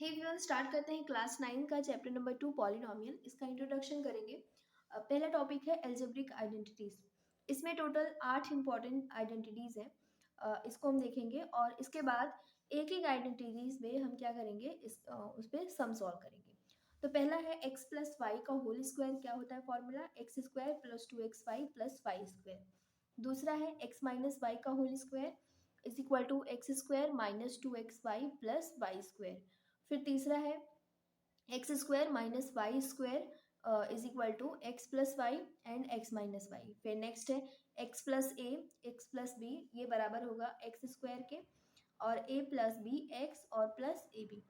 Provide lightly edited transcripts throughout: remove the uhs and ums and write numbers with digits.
Hey everyone, start करते हैं class 9 का चैप्टर नंबर 2 पॉलिनोमियल। इसका इंट्रोडक्शन करेंगे। पहला टॉपिक है एल्जेब्रिक आइडेंटिटीज। इसमें टोटल 8 इंपॉर्टेंट आइडेंटिटीज है। इसको हम देखेंगे और इसके बाद एक एक आइडेंटिटीज में हम क्या करेंगे, उस पर सम सॉल्व करेंगे। तो पहला है एक्स प्लस वाई का होल स्क्वायर। क्या होता है formula? X square plus 2xy plus Y square. दूसरा है एक्स माइनस वाई का whole square is equal to x square minus 2xy plus Y square. फिर तीसरा है x square minus y square is equal to x plus y and x minus y. फिर next है x plus a x plus b, ये बराबर होगा x square के, और ए प्लस बी एक्स और प्लस ए बी।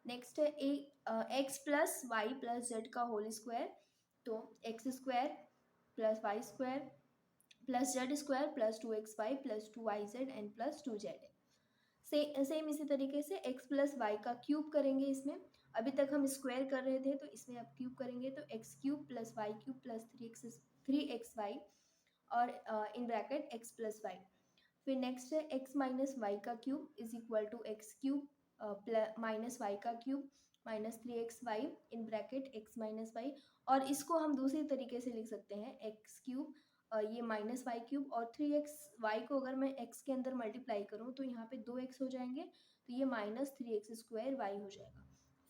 नेक्स्ट है x plus Y plus Z का होल स्क्वायर। तो x square plus Y square plus Z square plus 2xy प्लस 2yz and plus 2z। Same इसी तरीके से x प्लस वाई का cube करेंगे। इसमें अभी तक हम स्क्वायर कर रहे थे, तो इसमें अब क्यूब करेंगे तो X cube plus Y cube plus 3xy और in bracket x plus Y. फिर नेक्स्ट है x माइनस वाई का cube is equal to X cube minus Y का cube minus 3xy in bracket x minus Y. और इसको हम दूसरी तरीके से लिख सकते हैं एक्स क्यूब ये माइनस वाई क्यूब और 3xy को अगर मैं x के अंदर मल्टीप्लाई करूँ तो यहाँ पे 2x हो जाएंगे, तो ये माइनस 3x स्क्वायर वाई हो जाएगा।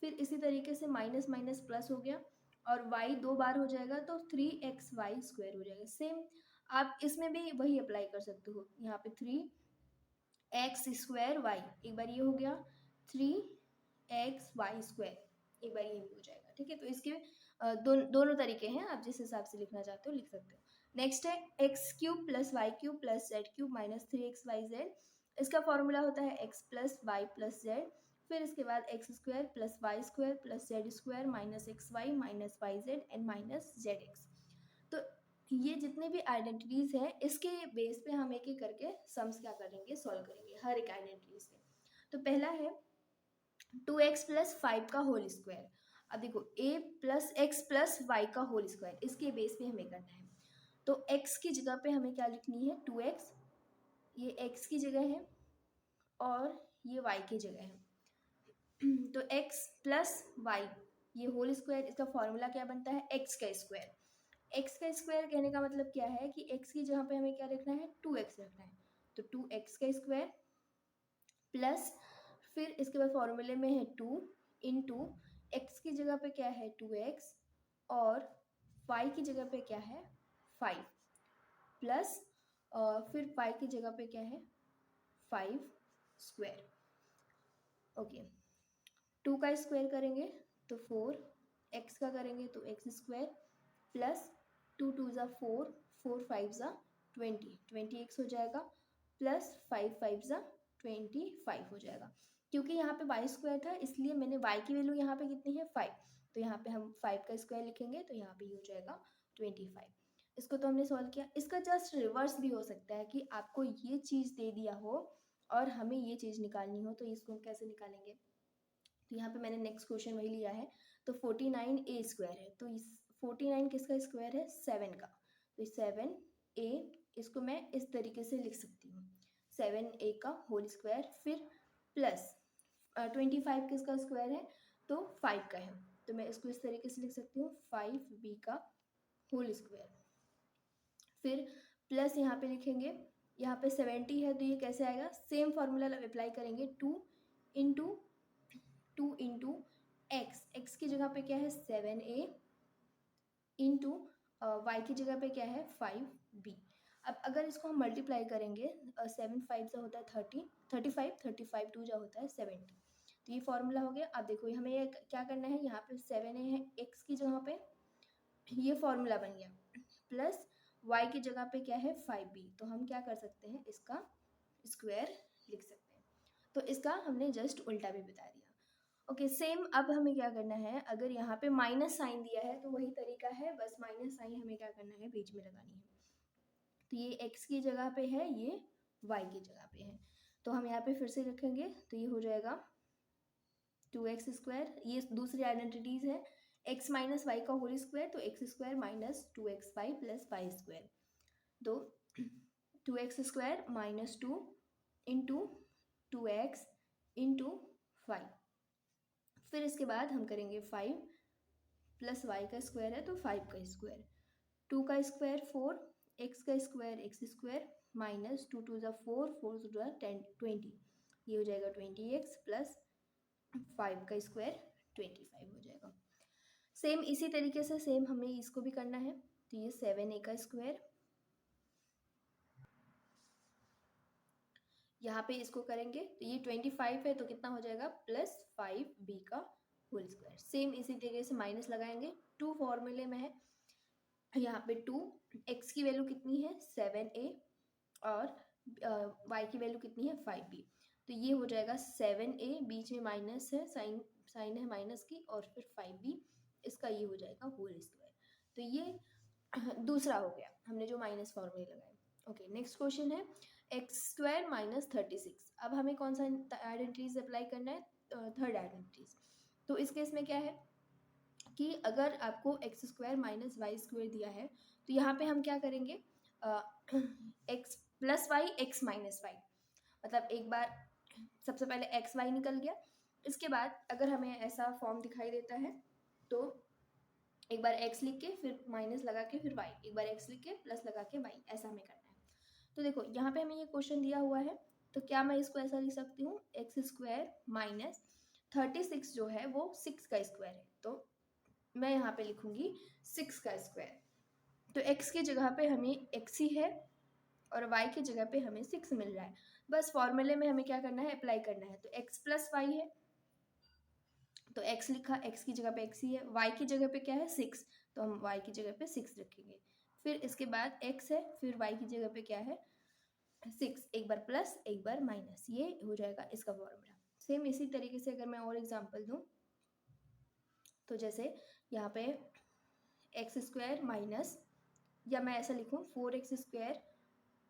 फिर इसी तरीके से माइनस माइनस प्लस हो गया और y 2 बार हो जाएगा तो 3xy स्क्वायर हो जाएगा। सेम आप इसमें भी वही अप्लाई कर सकते हो। यहाँ पे 3x स्क्वायर वाई, एक बार ये हो गया 3xy स्क्वायर, एक बार ये भी हो जाएगा। ठीक है, तो इसके दोनों तरीके हैं, आप जिस हिसाब से लिखना चाहते हो लिख सकते हो। नेक्स्ट है x cube plus Y cube plus z cube minus 3xyz। इसका फॉर्मूला होता है x plus Y plus Z. फिर इसके बाद x square plus Y square plus Z square minus x Y minus Y z and minus Z x. तो ये जितने भी आइडेंटिटीज हैं इसके बेस पे हम एक एक करके सम्स क्या करेंगे, सॉल्व करेंगे हर एक आइडेंटिटीज के। तो पहला है 2x प्लस 5 का होल स्क्वायर। अब देखो a plus x plus y का होल स्क्वायर, इसके बेस पे हमें करना है। तो x की जगह पे हमें क्या लिखनी है, 2x, ये x की जगह है और ये y की जगह है। तो x प्लस वाई ये होल स्क्वायर, इसका फॉर्मूला क्या बनता है, x का स्क्वायर। x का स्क्वायर कहने का मतलब क्या है कि x की जगह पे हमें क्या रखना है, 2x रखना है। तो 2x का स्क्वायर प्लस फिर इसके बाद फॉर्मूले में है 2 इंटू एक्स की जगह पे क्या है 2x और y की जगह पे क्या है 5 प्लस फिर y की जगह पे क्या है 5 स्क्वायर। ओके, 2 का स्क्वायर करेंगे तो 4, x का करेंगे तो x स्क्वायर प्लस 2 2 ज़ा 4, 4 5 ज़ा 20x हो जाएगा प्लस 5 5 ज़ा 25 हो जाएगा। क्योंकि यहाँ पे वाई स्क्वायर था इसलिए मैंने y की वैल्यू यहाँ पे कितनी है 5, तो यहाँ पे हम 5 का स्क्वायर लिखेंगे तो यहाँ पे ये हो जाएगा 25। इसको तो हमने सॉल्व किया। इसका जस्ट रिवर्स भी हो सकता है कि आपको ये चीज़ दे दिया हो और हमें ये चीज़ निकालनी हो, तो इसको हम कैसे निकालेंगे। तो यहाँ पे मैंने नेक्स्ट क्वेश्चन वही लिया है। तो 49a स्क्वायर है, तो इस 49 किसका स्क्वायर है 7 का, तो 7a इसको मैं इस तरीके से लिख सकती हूँ 7a का होल स्क्वायर। फिर प्लस 25 किसका स्क्वायर है, तो 5 का है, तो मैं इसको इस तरीके से लिख सकती हूँ 5b का होल स्क्वायर। फिर प्लस यहाँ पे लिखेंगे, यहाँ पे 70 है तो ये कैसे आएगा, सेम फॉर्मूला अप्लाई करेंगे 2 इंटू एक्स की जगह पे क्या है 7a इंटू वाई की जगह पे क्या है 5b। अब अगर इसको हम मल्टीप्लाई करेंगे 7 5 से होता है 35, 35 2 जा होता है 70, तो ये फॉर्मूला हो गया। अब देखो हमें ये क्या करना है, यहाँ पे 7a है x की जगह पे, ये फॉर्मूला बन गया, प्लस y की जगह पे क्या है 5b, तो हम क्या कर सकते हैं इसका स्क्वायर लिख सकते हैं। तो इसका हमने जस्ट उल्टा भी बता दिया। ओके, सेम अब हमें क्या करना है, अगर यहाँ पे माइनस साइन दिया है तो वही तरीका है, बस माइनस साइन हमें क्या करना है बीच में लगानी है। तो ये x की जगह पे है, ये y की जगह पे है, तो हम यहाँ पे फिर से रखेंगे तो ये हो जाएगा 2x स्क्वायर। ये दूसरी आइडेंटिटीज है, x माइनस वाई का होल स्क्वायर, तो x square minus 2xy plus Y square. तो 2x square minus 2 into 2x into 5। फिर इसके बाद हम करेंगे 5 प्लस वाई का स्क्वायर है तो 5 का स्क्वायर, 2 का स्क्वायर 4, एक्स का स्क्वायर एक्स स्क्वायर माइनस 2 2 ज़ा 4, 4 2 ज़ा 10 20, ये हो जाएगा 20x प्लस 5 का स्क्वायर 25 हो जाएगा। सेम इसी तरीके से सेम हमें इसको भी करना है, तो ये 7a का स्क्वायर, यहाँ पे इसको करेंगे तो ये 25 है तो कितना हो जाएगा प्लस 5b का होल स्क्वायर। सेम इसी तरीके से माइनस लगाएंगे, 2 फॉर्मूले में है, यहाँ पे 2, x की वैल्यू कितनी है 7a और y की वैल्यू कितनी है 5b, तो ये हो जाएगा 7a, बीच में माइनस है, साइन साइन है माइनस की, और फिर 5b, इसका ये हो जाएगा होल स्क्वायर। तो ये दूसरा हो गया हमने जो माइनस फॉर्मूले लगाए। ओके, नेक्स्ट क्वेश्चन है एक्स स्क्वायर माइनस 36। अब हमें कौन सा आइडेंटिटीज अप्लाई करना है, थर्ड आइडेंटिटीज। तो इस केस में क्या है कि अगर आपको x square minus y square दिया है तो यहाँ पे हम क्या करेंगे, x plus y x minus y, मतलब एक बार सबसे पहले एक्स वाई निकल गया, इसके बाद अगर हमें ऐसा फॉर्म दिखाई देता है तो एक बार एक्स लिख के फिर माइनस लगा के फिर वाई, एक बार एक्स लिख के प्लस लगा के वाई, ऐसा हमें करना है। तो देखो यहाँ पे हमें ये क्वेश्चन दिया हुआ है, तो क्या मैं इसको ऐसा लिख सकती हूँ, एक्स स्क्वायर माइनस 36 जो है वो 6 का स्क्वायर है, तो मैं यहाँ पे लिखूंगी 6 का स्क्वायर। तो x की जगह पे हमें x ही है और y की जगह पे हमें 6 मिल रहा है, बस फॉर्मूले में हमें क्या करना है अप्लाई करना है। तो x प्लस वाई है तो x लिखा, x की जगह पे x ही है, y की जगह पे क्या है 6, तो हम y की जगह पे 6 रखेंगे। फिर इसके बाद x है, फिर y की जगह पे क्या है 6, एक बार प्लस एक बार माइनस, ये हो जाएगा इसका फॉर्मूला। सेम इसी तरीके से अगर मैं और एग्जांपल दूं तो जैसे यहाँ पे एक्स स्क्वायर माइनस, या मैं ऐसा लिखूँ 4x स्क्वायर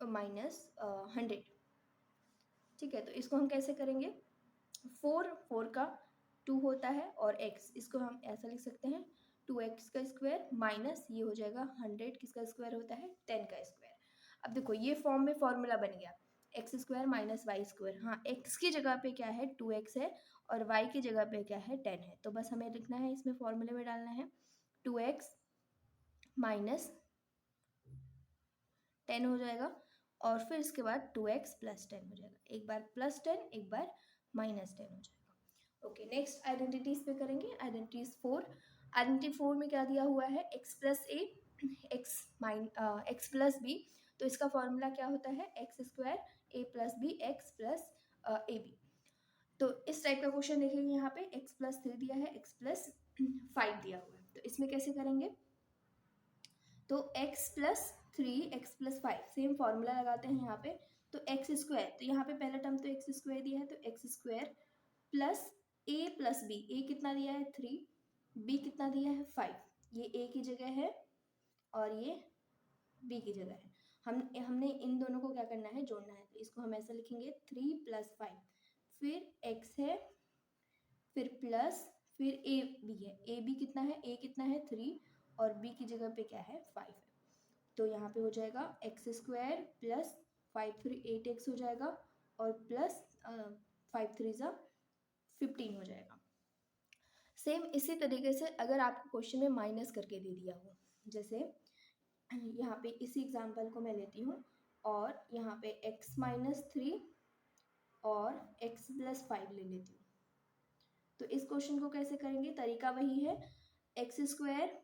माइनस 100, ठीक है। तो इसको हम कैसे करेंगे, 4 का 2 होता है और x, इसको हम ऐसा लिख सकते हैं 2x का स्क्वायर माइनस ये हो जाएगा 100 किसका स्क्वायर होता है 10 का स्क्वायर। अब देखो ये फॉर्म में फॉर्मूला बन गया x square minus y square, हाँ x की जगह पे क्या है 2x है और y की जगह पे क्या है 10 है, तो बस हमें लिखना है इसमें फॉर्मूले में डालना है 2x माइनस 10 हो जाएगा और फिर इसके बाद 2x प्लस 10 हो जाएगा, एक बार प्लस 10 एक बार माइनस 10 हो जाएगा। ओके, नेक्स्ट आइडेंटिटीज पे करेंगे, आइडेंटिटीज 4। आइडेंटिटी 4 में क्या दिया हुआ है x plus a x plus b, तो इसका फॉर्मूला क्या होता है x square a plus b x plus a b. तो इस टाइप का क्वेश्चन देखेंगे, यहाँ पे x प्लस 3 दिया है, x प्लस 5 दिया हुआ है, तो इसमें कैसे करेंगे, तो x plus 3 x plus 5, same formula लगाते हैं यहाँ पे, तो एक्स स्क्वायर, तो यहाँ पे पहला टर्म तो एक्स स्क्वायर दिया है तो एक्स स्क्वायर प्लस ए प्लस बी, ए कितना दिया है 3, बी कितना दिया है 5, ये ए की जगह है और ये बी की जगह है, हमने इन दोनों को क्या करना है जोड़ना है, तो इसको हम ऐसा लिखेंगे 3 प्लस 5, फिर x है, फिर प्लस, फिर ए बी है, ए बी कितना है, ए कितना है 3 और बी की जगह पे क्या है 5 है, तो यहाँ पे हो जाएगा एक्स स्क्वायर प्लस 5 3 8x हो जाएगा और प्लस 5 3 ज़ा 15 हो जाएगा। सेम इसी तरीके से अगर आपको क्वेश्चन में माइनस करके दे दिया हो, जैसे यहाँ पे इसी एग्जांपल को मैं लेती हूँ और यहाँ पे x माइनस 3 और x प्लस 5 ले लेती हूँ, तो इस क्वेश्चन को कैसे करेंगे, तरीका वही है, एक्स स्क्वायर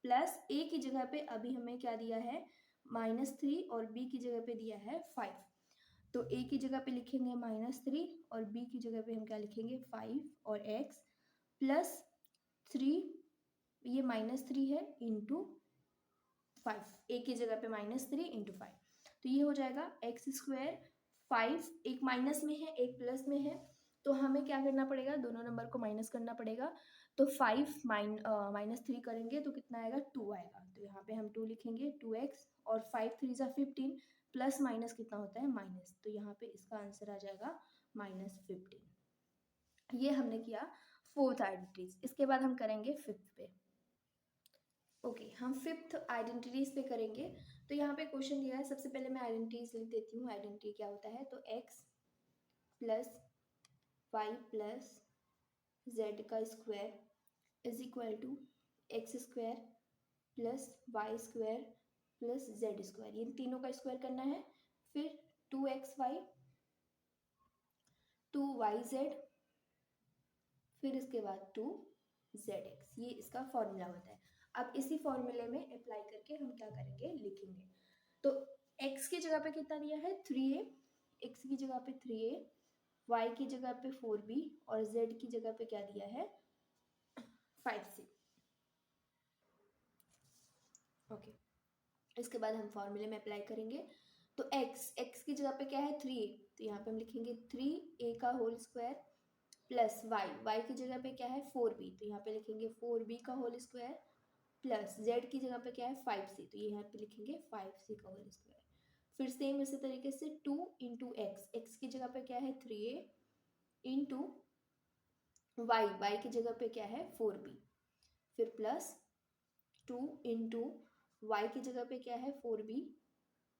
प्लस ए की जगह पे अभी हमें क्या दिया है -3 और बी की जगह पे दिया है 5, तो ए की जगह पे लिखेंगे -3 और बी की जगह पे हम क्या लिखेंगे 5 और एक्स प्लस 3, ये -3 है इंटू 5, ए की जगह पे -3 इंटू 5, तो ये हो जाएगा एक्स स्क्वायर 5, एक माइनस में है एक प्लस में है, तो हमें क्या करना पड़ेगा दोनों नंबर को माइनस करना पड़ेगा, तो 5 -3 करेंगे तो कितना आएगा 2 आएगा, तो यहाँ पे हम 2 लिखेंगे 2x और 5 3 ज़ा 15 प्लस माइनस कितना होता है माइनस, तो यहाँ पे इसका आंसर आ जाएगा -15। ये हमने किया फोर्थ आइडेंटिटीज, इसके बाद हम करेंगे फिफ्थ पे। ओके हम फिफ्थ आइडेंटिटीज पे करेंगे, तो यहाँ पे क्वेश्चन दिया है, सबसे पहले मैं आइडेंटिटीज लिख देती हूँ, आइडेंटिटी क्या होता है, तो x plus Y plus Z का square is equal to x square plus Y square plus Z square, इन तीनों का स्क्वायर करना है। फिर 2xy 2yz, फिर इसके बाद 2zx, ये इसका फॉर्मूला होता है। अब इसी फॉर्मूले में अप्लाई करके हम क्या करेंगे, लिखेंगे। तो x की जगह पे कितना दिया है 3a, x की जगह पे 3a, y की जगह पे 4b और z की जगह पे क्या दिया है 5c। ओके, इसके बाद हम फॉर्मूले में अप्लाई करेंगे। तो x की जगह पे क्या है 3a, तो यहाँ पे हम लिखेंगे 3a का होल स्क्वायर प्लस y की जगह पे क्या है 4b, तो यहाँ पे लिखेंगे 4b का होल स्क्वायर प्लस z की जगह पे क्या है 5c, तो ये यहाँ पे लिखेंगे 5c का होल स्क्वायर। फिर सेम इसी तरीके से 2 इंटू एक्स की जगह पे क्या है 3a इंटू y की जगह पे क्या है 4b, फिर प्लस 2 इंटू वाई की जगह पे क्या है 4b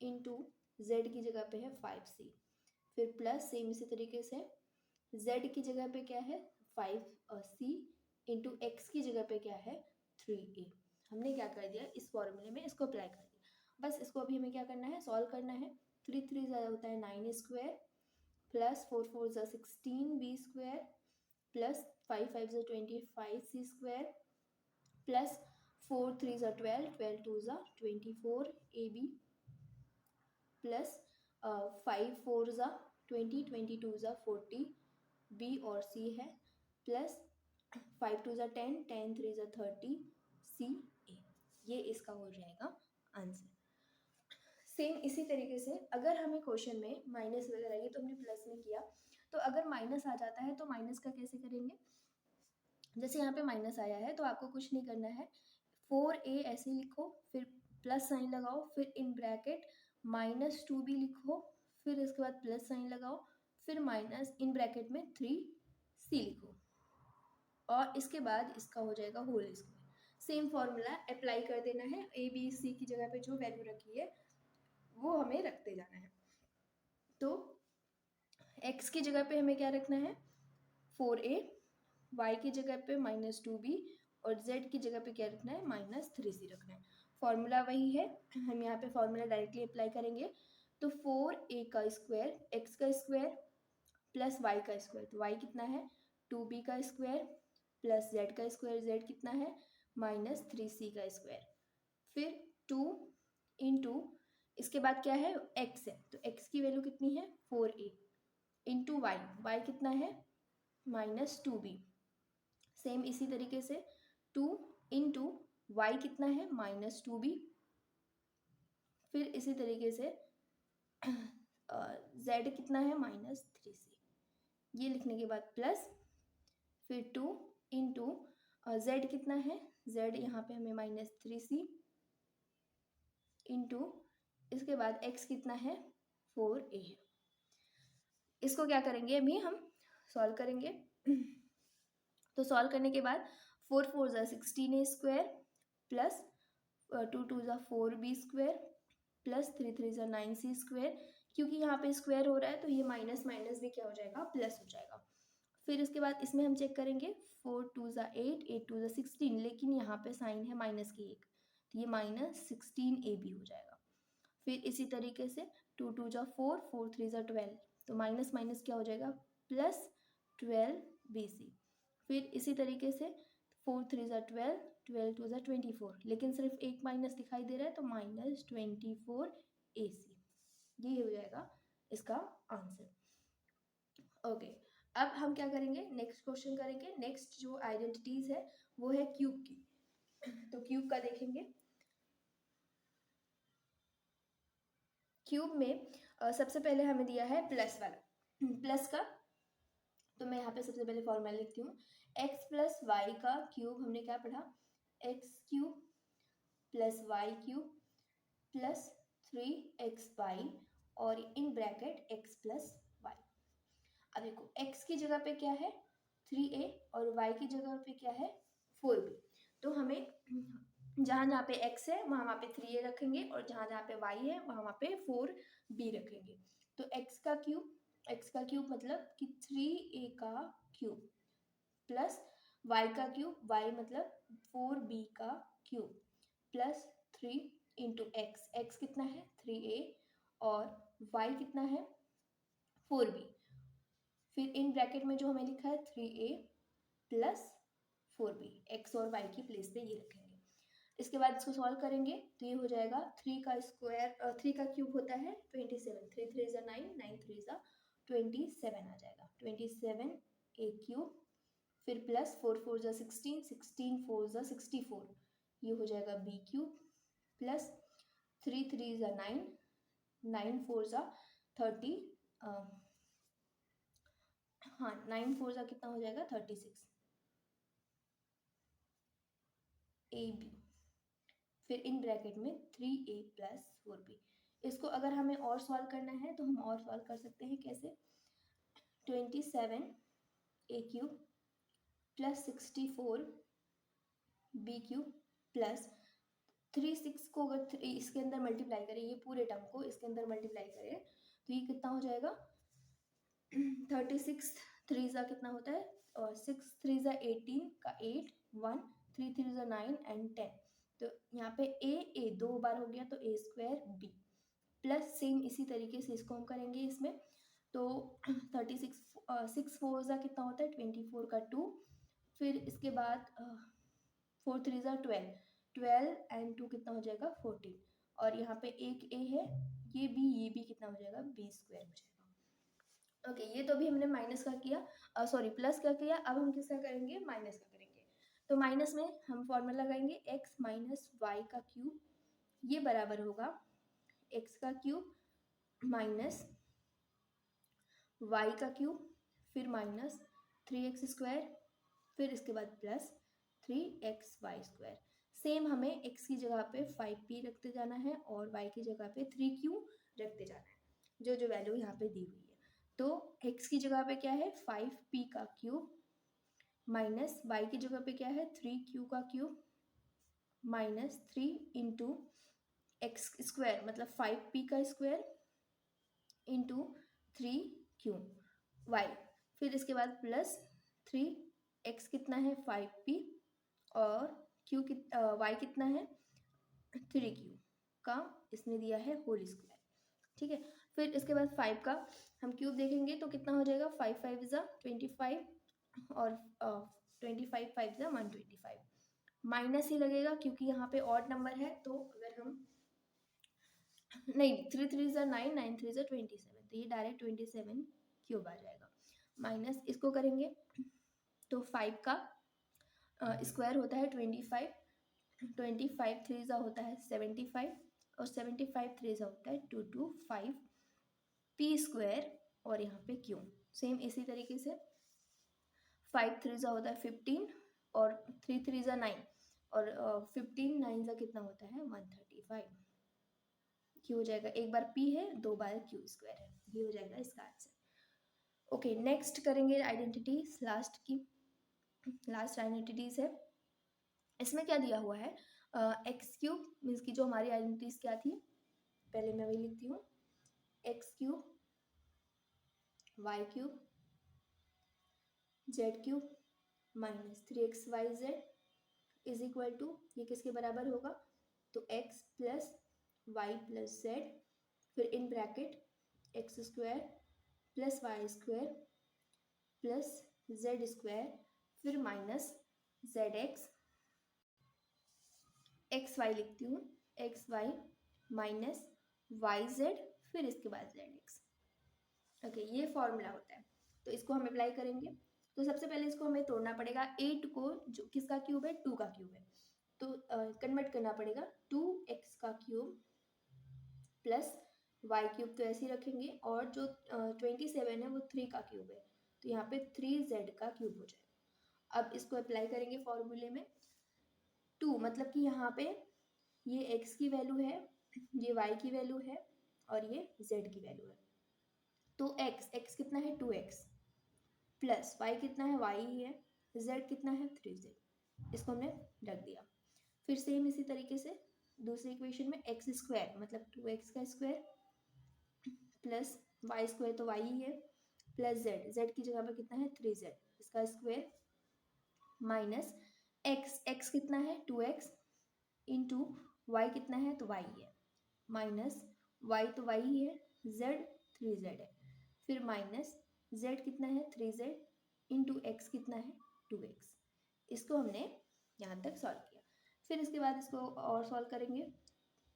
इंटू जेड की जगह पे है 5c, फिर प्लस सेम इसी तरीके से z की जगह पे क्या है 5c इंटू एक्स की जगह पे क्या है 3a। हमने क्या कर दिया, इस फॉर्मूले में इसको अप्लाई कर दिया। बस इसको अभी हमें क्या करना है, सॉल्व करना है। 3 3 ज़्यादा होता है 9 स्क्वायर प्लस 4 4 ज़ा 16b स्क्वायर प्लस 5 5 ज़ा 25c स्क्वायर प्लस 4 3 ज़ा 12 12 2 ज़ा 24ab प्लस 5 4 ज़ा 20 22 ज़ा 40 बी और सी है प्लस 5 2 ज़ा 10 10 3 ज़ा 30 सी ए, ये इसका हो जाएगा आंसर। सेम इसी तरीके से अगर हमें क्वेश्चन में माइनस वगैरह, ये तो हमने प्लस में किया, तो अगर माइनस आ जाता है तो माइनस का कैसे करेंगे। जैसे यहाँ पे माइनस आया है तो आपको कुछ नहीं करना है, 4a ऐसे लिखो, फिर प्लस साइन लगाओ, फिर इन ब्रैकेट -2b लिखो, फिर इसके बाद प्लस साइन लगाओ, फिर माइनस इन ब्रैकेट में 3c लिखो और इसके बाद इसका हो जाएगा whole square. Same formula apply कर देना है, ए बी सी की जगह पे जो वैल्यू रखी है वो हमें रखते जाना है। तो x की जगह पे हमें क्या रखना है 4a, y की जगह पे -2b और z की जगह पे क्या रखना है -3c रखना है। फॉर्मूला वही है, हम यहाँ पे फॉर्मूला डायरेक्टली अप्लाई करेंगे। तो 4a का स्क्वायर x का स्क्वायर प्लस y का स्क्वायर, तो y कितना है 2b का स्क्वायर प्लस z का स्क्वायर, z कितना है -3c का स्क्वायर, फिर 2 इंटू इसके बाद क्या है x है, तो x की वैल्यू कितनी है 4a इंटू y कितना है -2b, सेम इसी तरीके से 2 इंटू वाई कितना है -2b, फिर इसी तरीके से z कितना है -3c, ये लिखने के बाद प्लस फिर 2 इंटू z कितना है, z यहाँ पे हमें -3c इंटू इसके बाद x कितना है 4a है। इसको क्या करेंगे अभी हम सॉल्व करेंगे। तो सॉल्व करने के बाद 4 4 ज़ा 16a स्क्वायर प्लस 2 2 ज़ा 4b स्क्वायर प्लस 3 3 ज़ा 9c स्क्वायर, क्योंकि यहाँ पे स्क्वायर हो रहा है तो ये माइनस माइनस भी क्या हो जाएगा प्लस हो जाएगा। फिर इसके बाद इसमें हम चेक करेंगे 4 2 ज़ा 8 8 2 ज़ा 16, लेकिन यहाँ पे साइन है माइनस की एक, तो ये -16ab हो जाएगा। फिर इसी तरीके से 2 2 ज़ा 4 4 3 ज़ा 12, तो माइनस माइनस क्या हो जाएगा प्लस 12bc। फिर इसी तरीके से 4 3 ज़ा 12 12 2 ज़ा 24, लेकिन सिर्फ एक माइनस दिखाई दे रहा है तो -24ac, ये हो जाएगा इसका आंसर। ओके, अब हम क्या करेंगे, नेक्स्ट क्वेश्चन करेंगे। नेक्स्ट जो आइडेंटिटीज है वो है क्यूब की। तो क्यूब का देखेंगे। क्यूब में सबसे पहले हमें दिया है प्लस वाला, प्लस का, तो मैं यहाँ पे सबसे पहले फॉर्मूला लिखती हूँ। x प्लस वाई का क्यूब हमने क्या पढ़ा, x cube plus Y cube plus 3xy और in bracket x plus y. अब देखो x की जगह पे क्या है 3a और y की जगह पे क्या है 4b, तो हमें जहाँ जहाँ पे x है वहाँ पे 3a रखेंगे और जहाँ जहाँ पे y है वहाँ पे 4b रखेंगे। तो x का क्यूब मतलब कि 3a का क्यूब प्लस वाई का क्यूब, वाई मतलब 4b का cube plus 3 into x, x कितना है 3a और वाई कितना है 4b। फिर इन ब्रैकेट में जो हमें लिखा है 3a प्लस 4b, एक्स और वाई की प्लेस पे ये रखेंगे। इसके बाद इसको सॉल्व करेंगे तो ये हो जाएगा 3 का स्क्वायर, 3 का क्यूब होता है 27, 3 3 ज़ा 9, 9 3 ज़ा 27 आ जाएगा, 27 a क्यूब, फिर प्लस 4 4 ज़ा 16, 16 4 ज़ा 64, ये हो जाएगा b क्यूब प्लस 3 3 ज़ा 9, 9 4 ज़ा 30, हाँ 9 4 ज़ा कितना हो जाएगा 36 ए बी, फिर इन ब्रैकेट में 3a प्लस 4b। इसको अगर हमें और सॉल्व करना है तो हम और सॉल्व कर सकते हैं, कैसे 27 a cube plus 64 b cube plus 3 6 को अगर इसके अंदर मल्टीप्लाई करें, ये पूरे टर्म को इसके अंदर मल्टीप्लाई करें तो ये कितना हो जाएगा 36 3 ज़ा कितना होता है और 6 3 ज़ा 18 का 8, 1 3 3 ज़ा 9 एंड 10, तो यहाँ पे a दो बार हो गया तो a square b plus same इसी तरीके से इसको हम करेंगे इसमें, तो 36 6 4 ज़ा कितना होता है 24 का 2, फिर इसके बाद 4 3 ज़ा 12, 12 एंड 2 कितना हो जाएगा 14, और यहाँ पे एक a है, ये b कितना हो जाएगा b स्क्वायर हो जाएगा। ओके ये तो अभी हमने माइनस का किया, सॉरी प्लस का किया, अब हम किसका करेंगे माइनस का करेंगे। तो माइनस में हम फॉर्मूला लगाएंगे x माइनस वाई का क्यूब, ये बराबर होगा x का क्यूब माइनस वाई का क्यूब फिर माइनस 3x स्क्वायर, फिर इसके बाद प्लस 3xy स्क्वायर। सेम हमें x की जगह पे 5p रखते जाना है और y की जगह पे 3q रखते जाना है, जो जो वैल्यू यहाँ पे दी हुई है। तो x की जगह पे क्या है 5p का क्यूब माइनस y की जगह पे क्या है 3q का cube minus 3 into x square मतलब 5p का स्क्वायर इंटू 3q y, फिर इसके बाद प्लस 3x कितना है 5p और y कितना है 3q का इसने दिया है होल स्क्वायर, ठीक है। फिर इसके बाद 5 का हम क्यूब देखेंगे तो कितना हो जाएगा 5 5 ज़ा 25 और 25 5 ज़ा 125, माइनस ही लगेगा क्योंकि यहाँ पे ऑड नंबर है, तो अगर हम नहीं 3 3 ज़ा 9, 9 3 ज़ा 27, तो ये डायरेक्ट 27 क्यूब आ जाएगा, माइनस इसको करेंगे तो 5 का स्क्वायर होता है 25, 25 3 ज़ा होता है 75 और 75 3 ज़ा होता है 225 p स्क्वायर और यहाँ पे q, सेम इसी तरीके से 5 3 ज़ा होता है 15 और 3 3 ज़ा 9 और 15 9 ज़ा कितना होता है 135, q हो जाएगा, एक बार p है दो बार q स्क्वायर है, ये हो जाएगा इसका आंसर। ओके नेक्स्ट करेंगे आइडेंटिटीज, लास्ट आइडेंटिटीज है। इसमें क्या दिया हुआ है एक्स क्यूब मीन्स की जो हमारी आइडेंटिटीज क्या थी, पहले मैं वही लिखती हूँ, X cube Y cube Z cube minus 3xyz is equal to, ये किसके बराबर होगा तो x plus Y plus Z, फिर in bracket X square plus Y square plus Z square फिर माइनस जेड एक्स वाई लिखती हूँ, X Y minus Y Z फिर इसके बाद जेड एक्स। ओके ये फॉर्मूला होता है, तो इसको हम अप्लाई करेंगे। तो सबसे पहले इसको हमें तोड़ना पड़ेगा, 8 को जो किसका क्यूब है 2 का क्यूब है, तो कन्वर्ट करना पड़ेगा 2x का क्यूब प्लस y क्यूब, तो ऐसे ही रखेंगे, और जो 27 है वो 3 का क्यूब है, तो यहाँ पे 3z का क्यूब हो जाएगा। अब इसको अप्लाई करेंगे फॉर्मूले में, 2 मतलब कि यहाँ पे ये x की वैल्यू है, ये y की वैल्यू है और ये z की वैल्यू है, तो x कितना है 2x प्लस y कितना है y ही है, z कितना है 3z, इसको हमने रख दिया। फिर सेम इसी तरीके से दूसरी इक्वेशन में एक्स स्क्वायर मतलब 2x का स्क्वायर प्लस वाई स्क्वायर तो y ही है प्लस z की जगह पर कितना है 3z, इसका स्क्वायर माइनस एक्स कितना है 2x इंटू वाई कितना है तो y है माइनस y तो y ही है z 3z है फिर माइनस z कितना है 3z इंटू एक्स कितना है 2x। इसको हमने यहाँ तक सॉल्व किया। फिर इसके बाद इसको और सॉल्व करेंगे।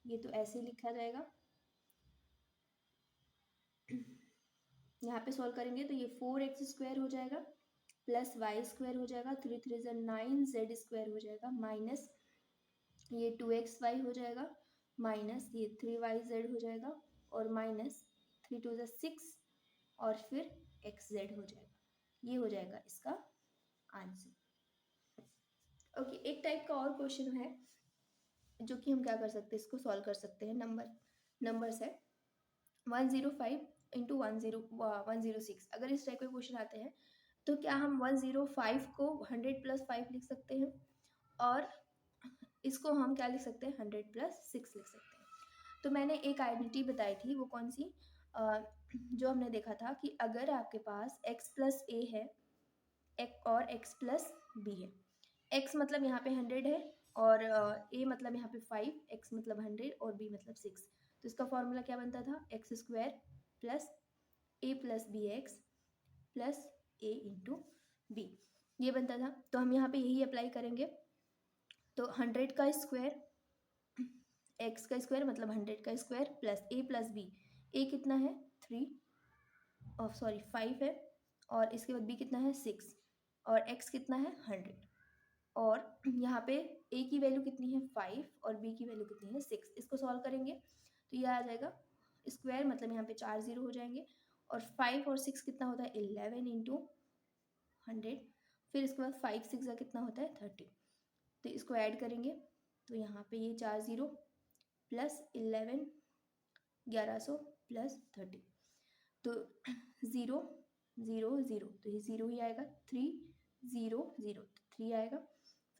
ये तो ऐसे लिखा जाएगा, यहाँ पे सॉल्व करेंगे तो ये 4x² हो जाएगा प्लस y² हो जाएगा 3 3 9z² हो जाएगा माइनस ये 2xy हो जाएगा माइनस ये 3yz हो जाएगा और माइनस 3 2 6 और फिर xz हो जाएगा। ये हो जाएगा इसका आंसर। ओके, एक टाइप का और क्वेश्चन है जो कि हम क्या कर सकते हैं, इसको सॉल्व कर सकते हैं। नंबर्स है 105 इंटू 106। अगर इस टाइप के क्वेश्चन आते हैं तो क्या हम 105 को 100 प्लस 5 लिख सकते हैं और इसको हम क्या लिख सकते हैं 100 प्लस 6 लिख सकते हैं। तो मैंने एक आइडेंटिटी बताई थी, वो कौन सी, जो हमने देखा था कि अगर आपके पास x प्लस ए है और x प्लस बी है, x मतलब यहाँ पे 100 है और a मतलब यहाँ पे 5, x मतलब 100 और b मतलब 6। तो इसका फॉर्मूला क्या बनता था x² प्लस a प्लस b x plus a into b, ये बनता था। तो हम यहाँ पे यही अप्लाई करेंगे। तो 100 का स्क्वायर x का स्क्वायर मतलब 100 का square plus a plus b, a कितना है 5 है और इसके बाद b कितना है 6 और x कितना है 100 और यहाँ पे a की वैल्यू कितनी है 5 और b की वैल्यू कितनी है 6। इसको सॉल्व करेंगे तो ये आ जाएगा स्क्वायर मतलब यहाँ पे 4 0 हो जाएंगे और 5 और 6 कितना होता है 11 इंटू 100। फिर इसके बाद 5 6 का कितना होता है 30। तो इसको ऐड करेंगे तो यहाँ पे ये 4 0 प्लस 11 1100 प्लस 30 तो 0 0 0 तो ये 0 ही आएगा 3 0 0 तो 3 आएगा।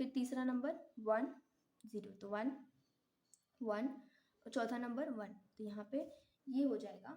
फिर तीसरा नंबर 1 0 तो 1 1 और चौथा नंबर 1 तो यहाँ पे ये हो जाएगा